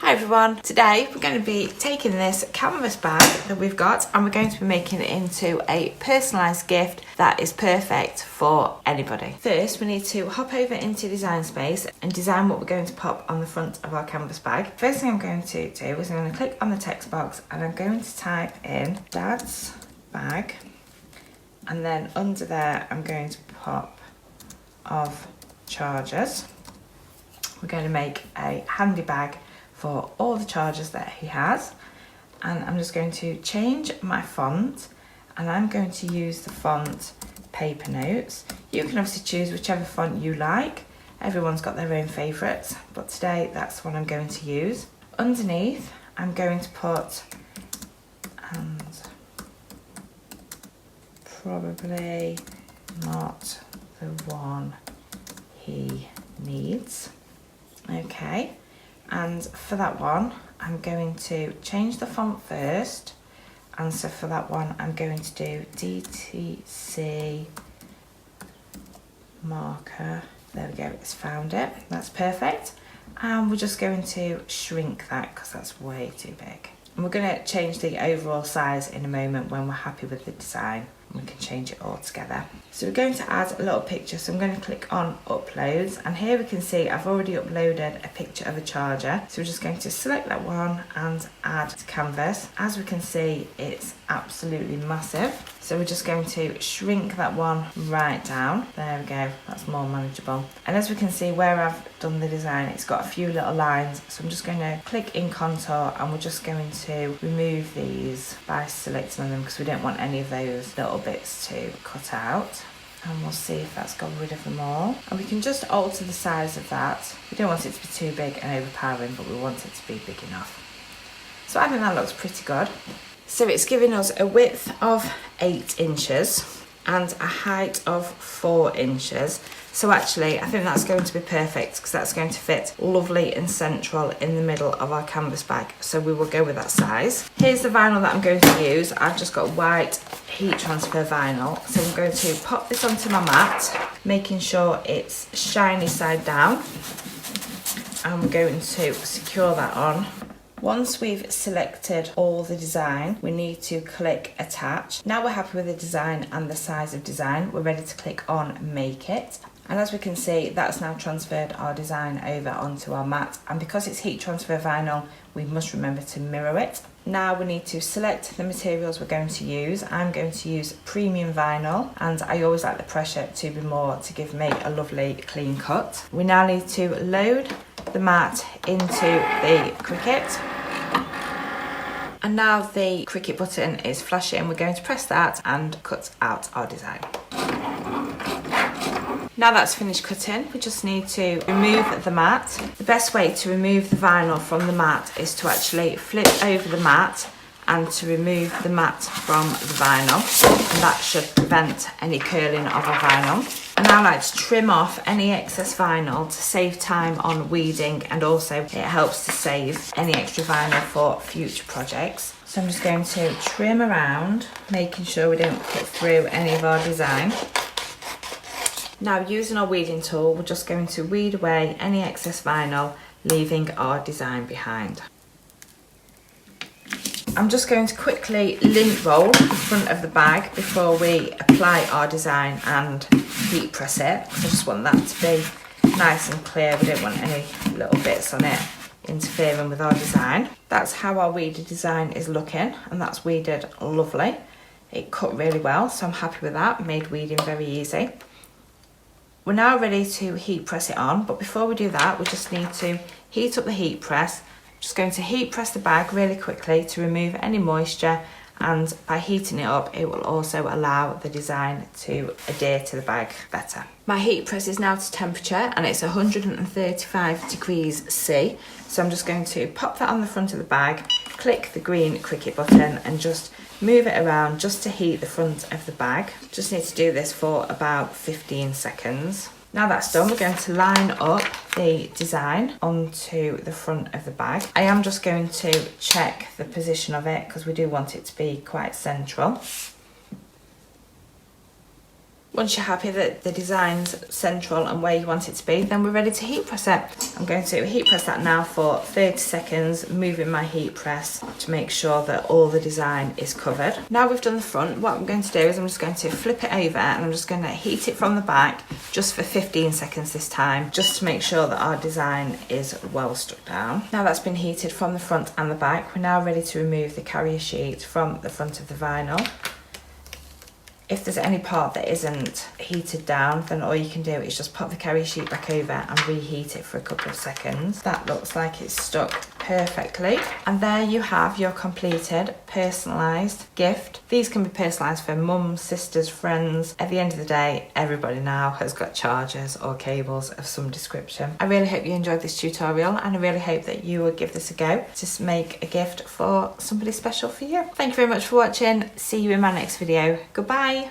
Hi everyone, today we're going to be taking this canvas bag that we've got and we're going to be making it into a personalised gift that is perfect for anybody. First we need to hop over into Design Space and design what we're going to pop on the front of our canvas bag. First thing I'm going to do is I'm going to click on the text box and I'm going to type in Dad's bag, and then under there I'm going to pop of chargers. We're going to make a handy bag for all the chargers that he has, and I'm just going to change my font and I'm going to use the font Paper Notes. You can obviously choose whichever font you like, everyone's got their own favourites, but today that's what I'm going to use. Underneath I'm going to put, and probably not the one he needs. Okay, and for that one I'm going to change the font first, and so for that one I'm going to do DTC marker. There we go, it's found it, that's perfect. And we're just going to shrink that because that's way too big. And we're going to change the overall size in a moment when we're happy with the design. We can change it all together. So we're going to add a little picture, so I'm going to click on uploads, and here we can see I've already uploaded a picture of a charger, so we're just going to select that one and add to canvas. As we can see, it's absolutely massive, so we're just going to shrink that one right down. There we go, that's more manageable. And as we can see where I've done the design, it's got a few little lines, so I'm just going to click in contour and we're just going to remove these by selecting them because we don't want any of those little bits to cut out. And we'll see if that's got rid of them all. And we can just alter the size of that. We don't want it to be too big and overpowering, but we want it to be big enough. So I think that looks pretty good. So it's giving us a width of 8 inches and a height of 4 inches. So actually I think that's going to be perfect because that's going to fit lovely and central in the middle of our canvas bag. So we will go with that size. Here's the vinyl that I'm going to use. I've just got white heat transfer vinyl. So I'm going to pop this onto my mat, making sure it's shiny side down. And we're going to secure that on. Once we've selected all the design, we need to click attach. Now we're happy with the design and the size of design, we're ready to click on make it. And as we can see, that's now transferred our design over onto our mat. And because it's heat transfer vinyl, we must remember to mirror it. Now we need to select the materials we're going to use. I'm going to use premium vinyl, and I always like the pressure to be more to give me a lovely clean cut. We now need to load the mat into the Cricut. And now the Cricut button is flashing. We're going to press that and cut out our design. Now that's finished cutting, we just need to remove the mat. The best way to remove the vinyl from the mat is to actually flip over the mat and to remove the mat from the vinyl, and that should prevent any curling of our vinyl. And now I like to trim off any excess vinyl to save time on weeding, and also it helps to save any extra vinyl for future projects. So I'm just going to trim around, making sure we don't cut through any of our design. Now using our weeding tool, we're just going to weed away any excess vinyl, leaving our design behind. I'm just going to quickly lint roll the front of the bag before we apply our design and heat press it. I just want that to be nice and clear. We don't want any little bits on it interfering with our design. That's how our weeded design is looking, and that's weeded lovely. It cut really well, so I'm happy with that. Made weeding very easy. We're now ready to heat press it on, but before we do that, we just need to heat up the heat press. Just going to heat press the bag really quickly to remove any moisture, and by heating it up it will also allow the design to adhere to the bag better. My heat press is now to temperature and it's 135 degrees C, so I'm just going to pop that on the front of the bag, click the green Cricut button and just move it around just to heat the front of the bag. Just need to do this for about 15 seconds. Now that's done, we're going to line up the design onto the front of the bag. I am just going to check the position of it because we do want it to be quite central. Once you're happy that the design's central and where you want it to be, then we're ready to heat press it. I'm going to heat press that now for 30 seconds, moving my heat press to make sure that all the design is covered. Now we've done the front, what I'm going to do is I'm just going to flip it over and I'm just going to heat it from the back just for 15 seconds this time, just to make sure that our design is well stuck down. Now that's been heated from the front and the back, we're now ready to remove the carrier sheet from the front of the vinyl. If there's any part that isn't heated down, then all you can do is just pop the carrier sheet back over and reheat it for a couple of seconds. That looks like it's stuck perfectly. And there you have your completed personalised gift. These can be personalised for mums, sisters, friends. At the end of the day, everybody now has got chargers or cables of some description. I really hope you enjoyed this tutorial and I really hope that you will give this a go to make a gift for somebody special for you. Thank you very much for watching. See you in my next video. Goodbye.